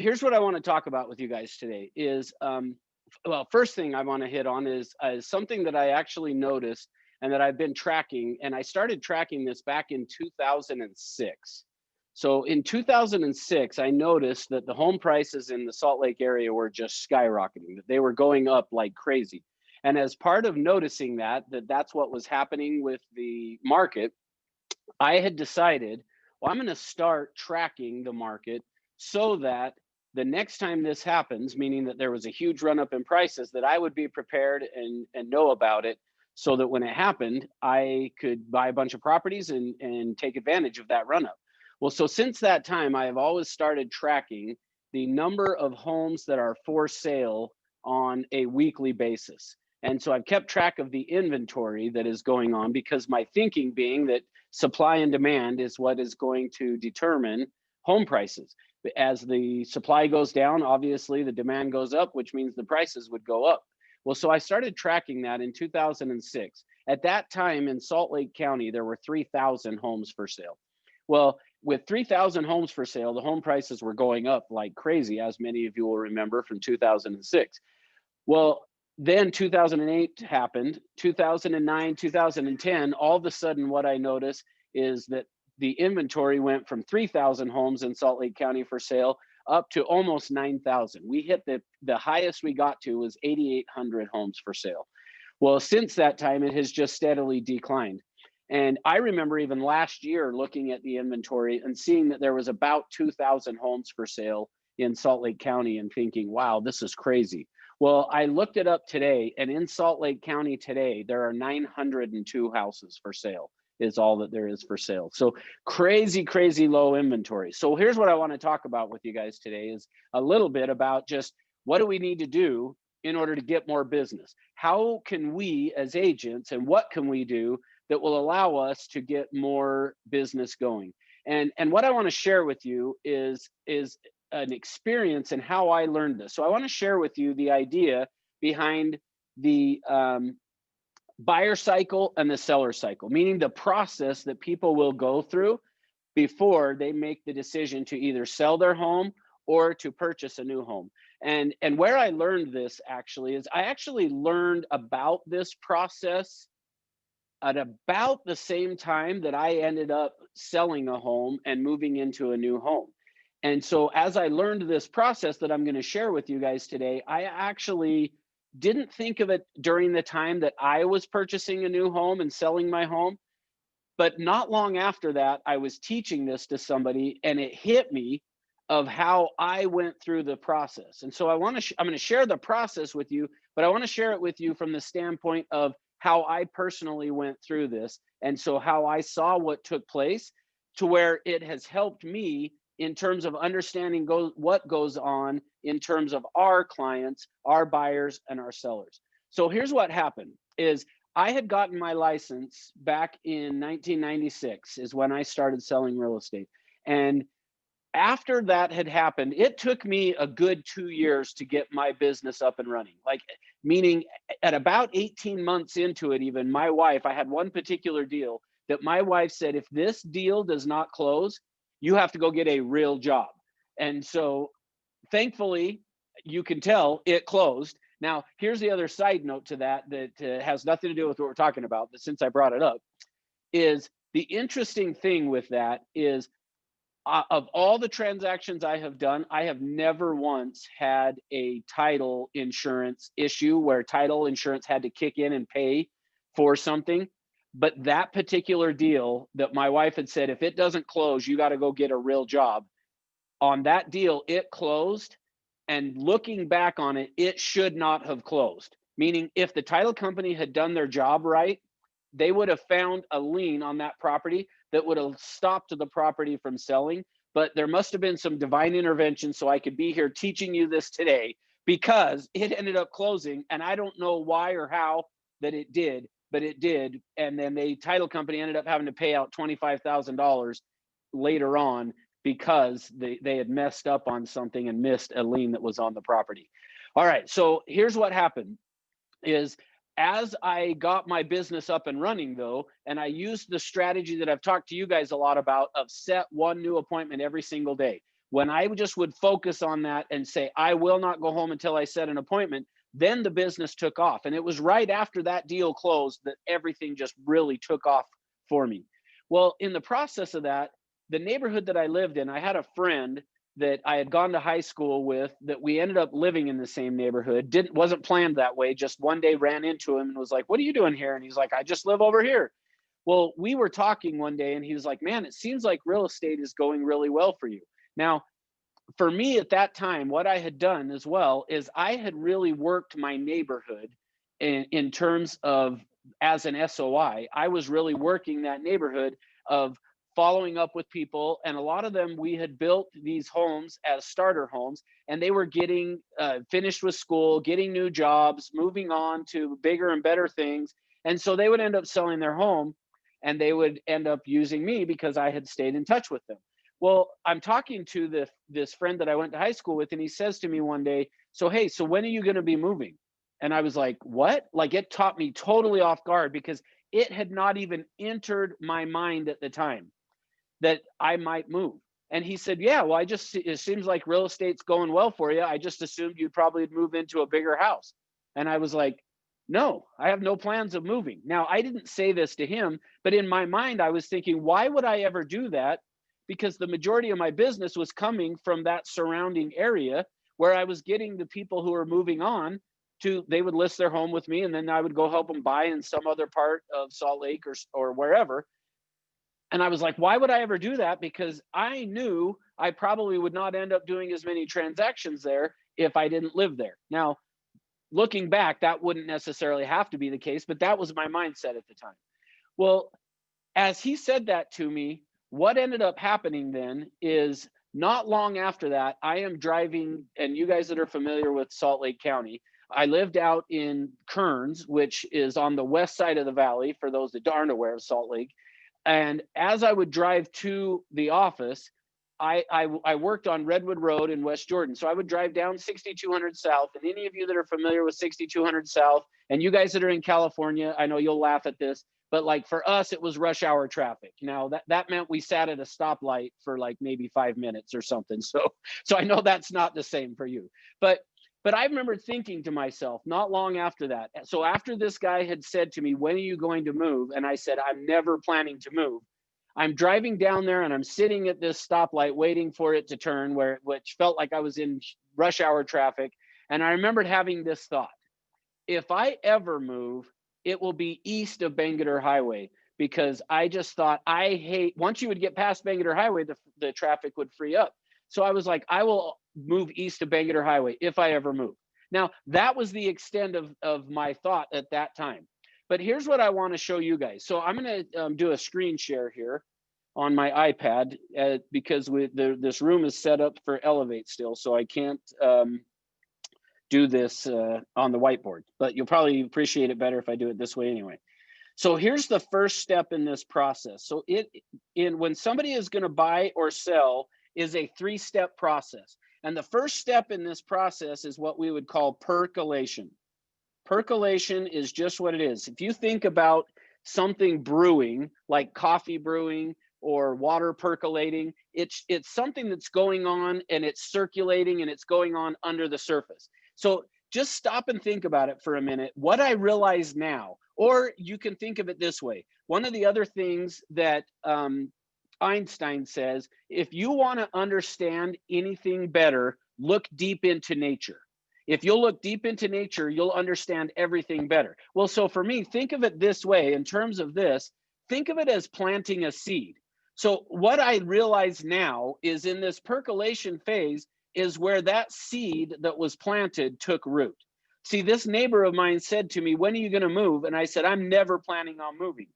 here's what I want to talk about with you guys today is, well, first thing I want to hit on is something that I actually noticed and that I've been tracking. And I started tracking this back in 2006. So in 2006, I noticed that the home prices in the Salt Lake area were just skyrocketing, that they were going up like crazy. And as part of noticing that that's what was happening with the market, I had decided, well, I'm going to start tracking the market so that the next time this happens, meaning that there was a huge run up in prices, that I would be prepared and know about it so that when it happened, I could buy a bunch of properties and take advantage of that run up. Well, so since that time, I have always started tracking the number of homes that are for sale on a weekly basis. And so I've kept track of the inventory that is going on, because my thinking being that supply and demand is what is going to determine home prices. As the supply goes down, obviously the demand goes up, which means the prices would go up. Well, so I started tracking that in 2006. At that time in Salt Lake County, there were 3,000 homes for sale. Well, with 3,000 homes for sale, the home prices were going up like crazy, as many of you will remember from 2006. Well, then 2008 happened, 2009, 2010, all of a sudden what I noticed is that the inventory went from 3,000 homes in Salt Lake County for sale up to almost 9,000. We hit the highest we got to was 8,800 homes for sale. Well, since that time, it has just steadily declined. And I remember even last year looking at the inventory and seeing that there was about 2,000 homes for sale in Salt Lake County and thinking, wow, this is crazy. Well, I looked it up today, and in Salt Lake County today, there are 902 houses for sale, is all that there is for sale. So crazy, crazy low inventory. So here's what I want to talk about with you guys today is a little bit about just what do we need to do in order to get more business? How can we as agents, and what can we do that will allow us to get more business going? And what I want to share with you is an experience and how I learned this. So I want to share with you the idea behind the buyer cycle and the seller cycle, meaning the process that people will go through before they make the decision to either sell their home or to purchase a new home. And where I learned this actually is I actually learned about this process at about the same time that I ended up selling a home and moving into a new home. And so as I learned this process that I'm going to share with you guys today, I actually didn't think of it during the time that I was purchasing a new home and selling my home. But not long after that, I was teaching this to somebody and it hit me of how I went through the process. And so I'm going to share the process with you, but I want to share it with you from the standpoint of how I personally went through this. And so how I saw what took place to where it has helped me in terms of understanding what goes on in terms of our clients, our buyers, and our sellers. So here's what happened is I had gotten my license back in 1996 is when I started selling real estate. And after that had happened, it took me a good 2 years to get my business up and running. Like, meaning at about 18 months into it, even my wife, I had one particular deal that my wife said, if this deal does not close, you have to go get a real job. And so thankfully, you can tell it closed. Now, here's the other side note to that has nothing to do with what we're talking about, but since I brought it up, is the interesting thing with that is of all the transactions I have done, I have never once had a title insurance issue where title insurance had to kick in and pay for something. But that particular deal that my wife had said, if it doesn't close, you got to go get a real job. On that deal, it closed. And looking back on it, it should not have closed. Meaning, if the title company had done their job right, they would have found a lien on that property that would have stopped the property from selling. But there must have been some divine intervention so I could be here teaching you this today, because it ended up closing. And I don't know why or how that it did, but it did. And then the title company ended up having to pay out $25,000 later on because they had messed up on something and missed a lien that was on the property. All right, so here's what happened is as I got my business up and running though, and I used the strategy that I've talked to you guys a lot about of set one new appointment every single day. When I just would focus on that and say, I will not go home until I set an appointment, then the business took off. And it was right after that deal closed that everything just really took off for me. Well, in the process of that, the neighborhood that I lived in, I had a friend that I had gone to high school with that we ended up living in the same neighborhood. Wasn't planned that way. Just one day ran into him and was like, "What are you doing here?" And he's like, "I just live over here." Well, we were talking one day and he was like, "Man, it seems like real estate is going really well for you." Now, for me at that time, what I had done as well is I had really worked my neighborhood in terms of, as an SOI, I was really working that neighborhood of following up with people. And a lot of them, we had built these homes as starter homes, and they were getting finished with school, getting new jobs, moving on to bigger and better things. And so they would end up selling their home and they would end up using me because I had stayed in touch with them. Well, I'm talking to this friend that I went to high school with, and he says to me one day, "So, hey, so when are you going to be moving?" And I was like, "What?" Like, it caught me totally off guard because it had not even entered my mind at the time that I might move. And he said, "Yeah, well, it seems like real estate's going well for you. I just assumed you'd probably move into a bigger house." And I was like, "No, I have no plans of moving." Now, I didn't say this to him, but in my mind, I was thinking, why would I ever do that? Because the majority of my business was coming from that surrounding area where I was getting the people who were moving on to, they would list their home with me, and then I would go help them buy in some other part of Salt Lake or wherever. And I was like, why would I ever do that? Because I knew I probably would not end up doing as many transactions there if I didn't live there. Now, looking back, that wouldn't necessarily have to be the case, but that was my mindset at the time. Well, as he said that to me, what ended up happening then is, not long after that, I am driving, and you guys that are familiar with Salt Lake County, I lived out in Kearns, which is on the west side of the valley, for those that aren't aware of Salt Lake. And as I would drive to the office, I worked on Redwood Road in West Jordan. So I would drive down 6200 South. And any of you that are familiar with 6200 South, and you guys that are in California, I know you'll laugh at this, but like for us, it was rush hour traffic. Now that meant we sat at a stoplight for like maybe 5 minutes or something. So I know that's not the same for you. But I remember thinking to myself not long after that. So after this guy had said to me, "When are you going to move?" And I said, "I'm never planning to move." I'm driving down there and I'm sitting at this stoplight waiting for it to turn, which felt like I was in rush hour traffic. And I remembered having this thought: if I ever move, it will be east of Bangerter Highway, because I just thought, I hate, once you would get past Bangerter Highway, the traffic would free up. So I was like, I will move east of Bangerter Highway if I ever move. Now, that was the extent of my thought at that time. But here's what I want to show you guys. So I'm going to do a screen share here on my iPad because this room is set up for Elevate still, so I can't do this on the whiteboard, but you'll probably appreciate it better if I do it this way anyway. So here's the first step in this process. So when somebody is going to buy or sell, is a 3-step process. And the first step in this process is what we would call percolation. Percolation is just what it is. If you think about something brewing, like coffee brewing or water percolating, it's something that's going on and it's circulating and it's going on under the surface. So just stop and think about it for a minute. What I realize now, or you can think of it this way. One of the other things that Einstein says, if you want to understand anything better, look deep into nature. If you'll look deep into nature, you'll understand everything better. Well, so for me, think of it this way. In terms of this, think of it as planting a seed. So what I realize now is, in this percolation phase is where that seed that was planted took root. See, this neighbor of mine said to me, "When are you going to move?" And I said, "I'm never planning on moving."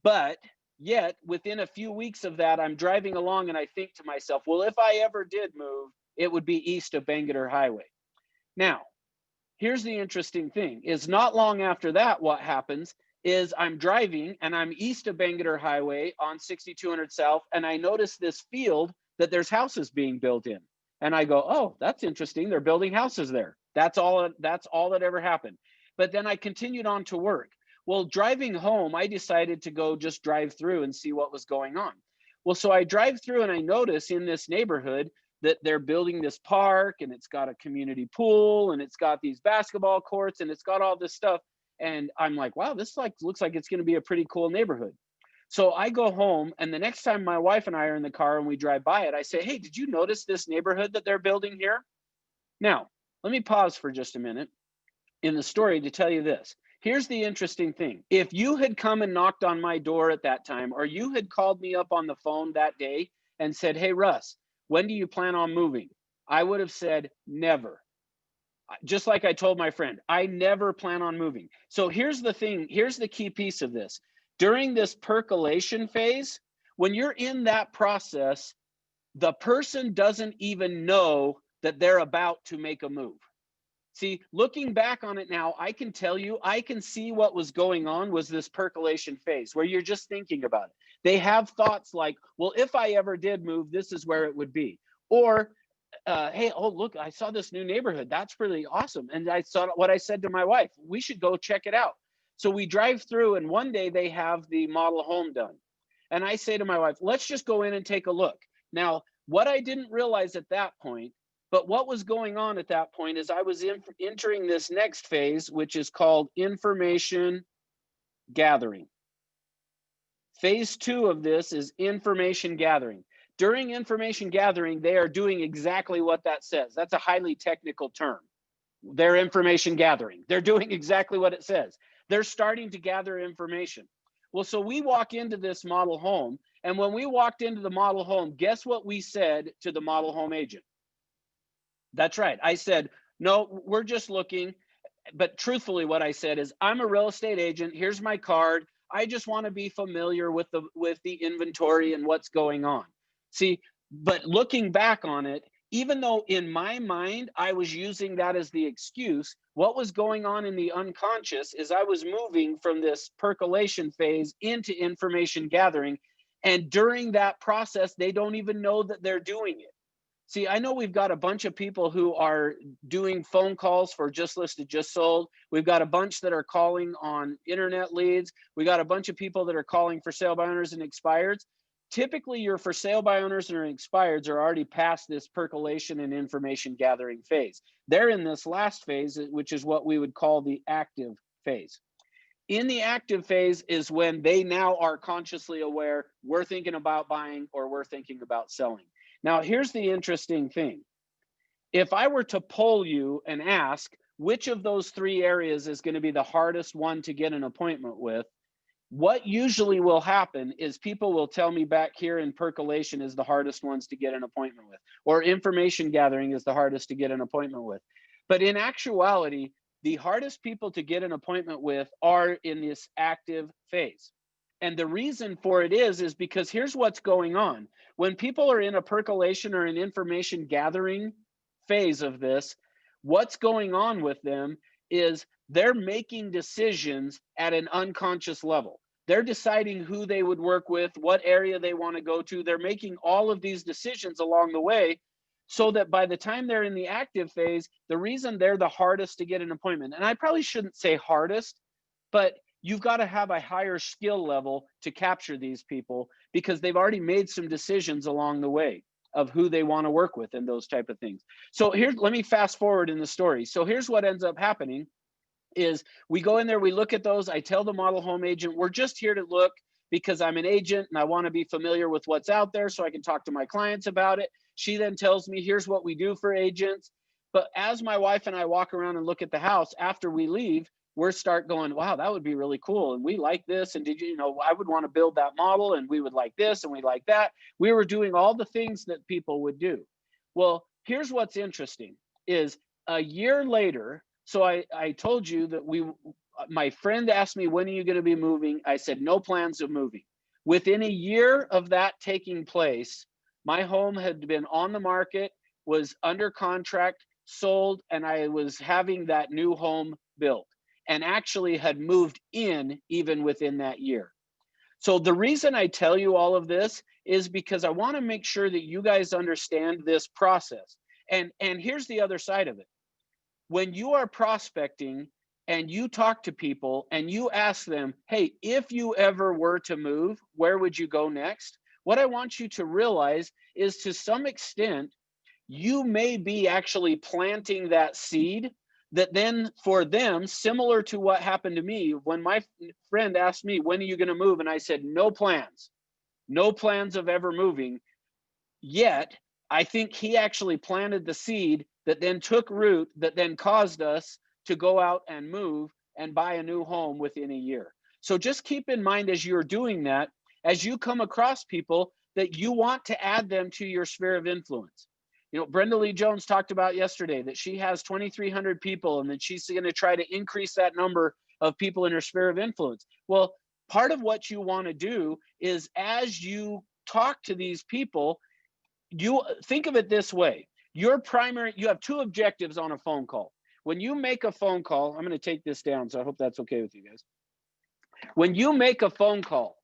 But yet, within a few weeks of that, I'm driving along and I think to myself, well, if I ever did move, it would be east of Bangerter Highway. Now, here's the interesting thing, is not long after that, what happens is I'm driving and I'm east of Bangerter Highway on 6200 South, and I notice this field that there's houses being built in. And I go, oh, that's interesting. They're building houses there. That's all that ever happened. But then I continued on to work. Well, driving home, I decided to go just drive through and see what was going on. Well, so I drive through and I notice in this neighborhood, that they're building this park and it's got a community pool and it's got these basketball courts and it's got all this stuff. And I'm like, wow, this like looks like it's going to be a pretty cool neighborhood. So I go home, and the next time my wife and I are in the car and we drive by it, I say, hey, did you notice this neighborhood that they're building here? Now, let me pause for just a minute in the story to tell you this. Here's the interesting thing. If you had come and knocked on my door at that time, or you had called me up on the phone that day and said, hey, Russ, when do you plan on moving? I would have said, never. Just like I told my friend, I never plan on moving. So here's the thing. Here's the key piece of this. During this percolation phase, when you're in that process, the person doesn't even know that they're about to make a move. See, looking back on it now, I can tell you, I can see what was going on was this percolation phase where you're just thinking about it. They have thoughts like, well, if I ever did move, this is where it would be. Or, hey, oh, look, I saw this new neighborhood. That's really awesome. And I saw what I said to my wife, we should go check it out. So we drive through, and one day they have the model home done. And I say to my wife, let's just go in and take a look. Now, what I didn't realize at that point, but what was going on at that point is I was entering this next phase, which is called information gathering. Phase 2 of this is information gathering. During information gathering, they are doing exactly what that says. That's a highly technical term. They're information gathering. They're doing exactly what it says. They're starting to gather information. Well, so we walk into this model home, and when we walked into the model home, guess what we said to the model home agent? That's right. I said, no, we're just looking. But truthfully, what I said is, I'm a real estate agent. Here's my card. I just want to be familiar with the inventory and what's going on. See, but looking back on it, even though in my mind I was using that as the excuse, what was going on in the unconscious is I was moving from this percolation phase into information gathering. And during that process, they don't even know that they're doing it. See, I know we've got a bunch of people who are doing phone calls for just listed, just sold. We've got a bunch that are calling on internet leads. We got a bunch of people that are calling for sale by owners and expireds. Typically, your for sale by owners and expireds are already past this percolation and information gathering phase. They're in this last phase, which is what we would call the active phase. In the active phase is when they now are consciously aware, we're thinking about buying or we're thinking about selling. Now, here's the interesting thing. If I were to poll you and ask which of those 3 areas is going to be the hardest one to get an appointment with, what usually will happen is people will tell me back here in percolation is the hardest ones to get an appointment with, or information gathering is the hardest to get an appointment with. But in actuality, the hardest people to get an appointment with are in this active phase. And the reason for it is because here's what's going on. When people are in a percolation or an information gathering phase of this, what's going on with them is they're making decisions at an unconscious level. They're deciding who they would work with, what area they want to go to. They're making all of these decisions along the way so that by the time they're in the active phase, the reason they're the hardest to get an appointment, and I probably shouldn't say hardest, but you've got to have a higher skill level to capture these people because they've already made some decisions along the way of who they want to work with and those type of things. So here, let me fast forward in the story. So here's what ends up happening is we go in there, we look at those. I tell the model home agent, we're just here to look because I'm an agent and I want to be familiar with what's out there so I can talk to my clients about it. She then tells me, here's what we do for agents. But as my wife and I walk around and look at the house after we leave, we're start going, wow, that would be really cool. And we like this. And did you know, I would want to build that model and we would like this and we like that. We were doing all the things that people would do. Well, here's what's interesting is a year later, so I told you that my friend asked me, when are you going to be moving? I said, no plans of moving. Within a year of that taking place, my home had been on the market, was under contract, sold, and I was having that new home built and actually had moved in even within that year. So the reason I tell you all of this is because I want to make sure that you guys understand this process. And here's the other side of it. When you are prospecting and you talk to people and you ask them, hey, if you ever were to move, where would you go next? What I want you to realize is to some extent, you may be actually planting that seed that then for them, similar to what happened to me when my friend asked me, when are you going to move? And I said, no plans, no plans of ever moving. Yet, I think he actually planted the seed that then took root, that then caused us to go out and move and buy a new home within a year. So just keep in mind as you're doing that, as you come across people, that you want to add them to your sphere of influence. You know, Brenda Lee Jones talked about yesterday that she has 2,300 people and that she's going to try to increase that number of people in her sphere of influence. Well, part of what you want to do is as you talk to these people, you think of it this way. You have two objectives on a phone call. When you make a phone call, I'm going to take this down, so I hope that's okay with you guys. When you make a phone call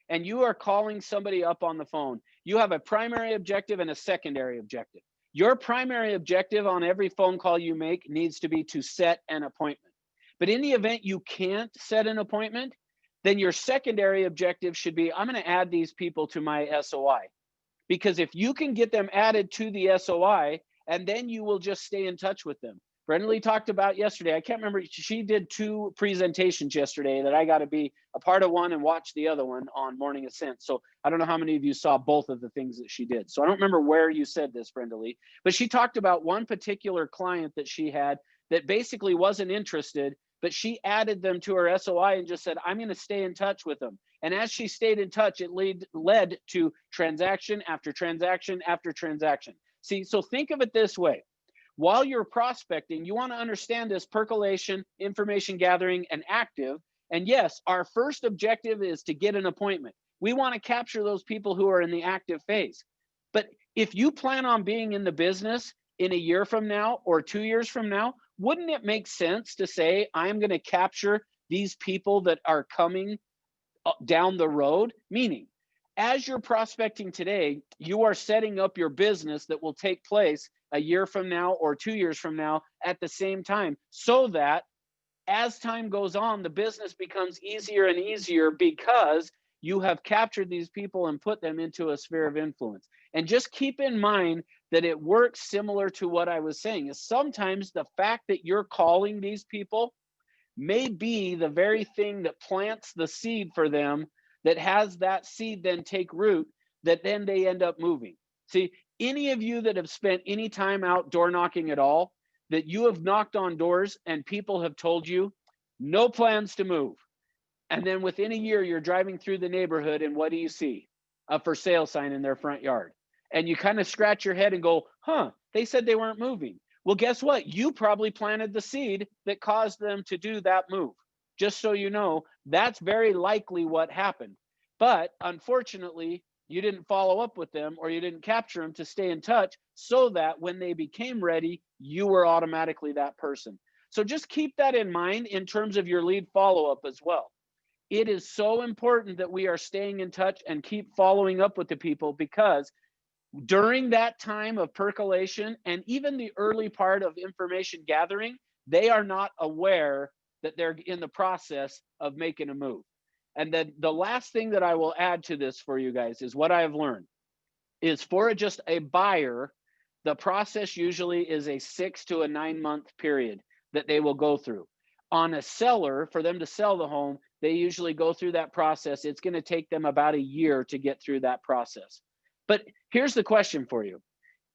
and you are calling somebody up on the phone, you have a primary objective and a secondary objective. Your primary objective on every phone call you make needs to be to set an appointment. But in the event you can't set an appointment, then your secondary objective should be, I'm going to add these people to my SOI. Because if you can get them added to the SOI, and then you will just stay in touch with them. Brenda Lee talked about yesterday, I can't remember, she did 2 presentations yesterday that I got to be a part of one and watch the other one on Morning Ascent. So I don't know how many of you saw both of the things that she did. So I don't remember where you said this, Brenda Lee, but she talked about one particular client that she had that basically wasn't interested, but she added them to her SOI and just said, I'm going to stay in touch with them. And as she stayed in touch, it led to transaction after transaction after transaction. See, so think of it this way. While you're prospecting, you want to understand this percolation, information gathering, and active. And yes, our first objective is to get an appointment. We want to capture those people who are in the active phase. But if you plan on being in the business in a year from now or 2 years from now, wouldn't it make sense to say, I'm going to capture these people that are coming down the road? Meaning, as you're prospecting today, you are setting up your business that will take place a year from now or 2 years from now at the same time, so that as time goes on, the business becomes easier and easier because you have captured these people and put them into a sphere of influence. And just keep in mind that it works similar to what I was saying, is sometimes the fact that you're calling these people may be the very thing that plants the seed for them, that has that seed then take root, that then they end up moving. See, any of you that have spent any time out door knocking at all, that you have knocked on doors and people have told you no plans to move. And then within a year, you're driving through the neighborhood and what do you see? A for sale sign in their front yard. And you kind of scratch your head and go, they said they weren't moving. Well, guess what? You probably planted the seed that caused them to do that move. Just so you know, that's very likely what happened. But unfortunately, you didn't follow up with them or you didn't capture them to stay in touch so that when they became ready, you were automatically that person. So just keep that in mind in terms of your lead follow-up as well. It is so important that we are staying in touch and keep following up with the people, because during that time of percolation and even the early part of information gathering, they are not aware that they're in the process of making a move. And then the last thing that I will add to this for you guys is what I have learned is, for just a buyer, the process usually is a 6 to a 9 month period that they will go through. On a seller, for them to sell the home, they usually go through that process. It's going to take them about a year to get through that process. But here's the question for you.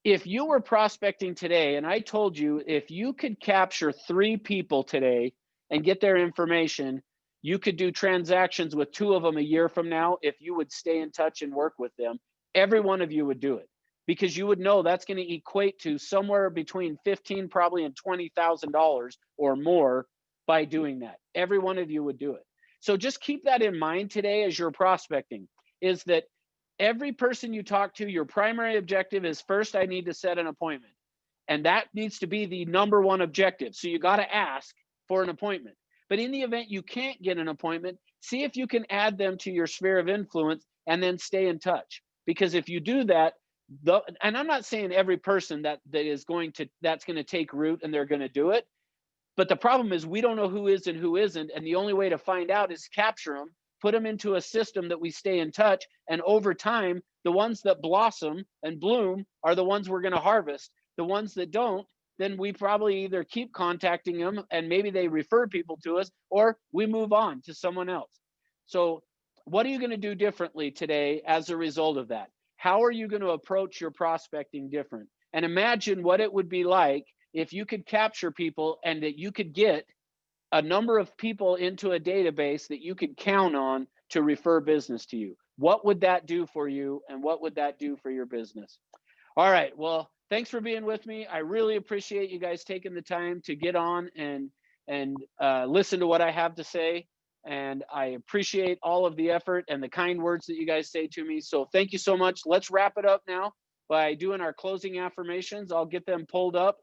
If you were prospecting today and I told you if you could capture 3 people today and get their information, you could do transactions with 2 of them a year from now, if you would stay in touch and work with them, every one of you would do it, because you would know that's going to equate to somewhere between $15,000 probably and $20,000 or more by doing that. Every one of you would do it. So just keep that in mind today as you're prospecting, is that every person you talk to, your primary objective is, first, I need to set an appointment. And that needs to be the number one objective. So you got to ask for an appointment. But in the event you can't get an appointment, see if you can add them to your sphere of influence and then stay in touch. Because if you do that, and I'm not saying every person that's going to take root and they're going to do it. But the problem is we don't know who is and who isn't. And the only way to find out is capture them, put them into a system that we stay in touch. And over time, the ones that blossom and bloom are the ones we're going to harvest. The ones that don't, then we probably either keep contacting them and maybe they refer people to us, or we move on to someone else. So what are you going to do differently today as a result of that? How are you going to approach your prospecting different? And imagine what it would be like if you could capture people and that you could get a number of people into a database that you could count on to refer business to you. What would that do for you, and what would that do for your business? All right. Well, thanks for being with me. I really appreciate you guys taking the time to get on and listen to what I have to say. And I appreciate all of the effort and the kind words that you guys say to me. So thank you so much. Let's wrap it up now by doing our closing affirmations. I'll get them pulled up,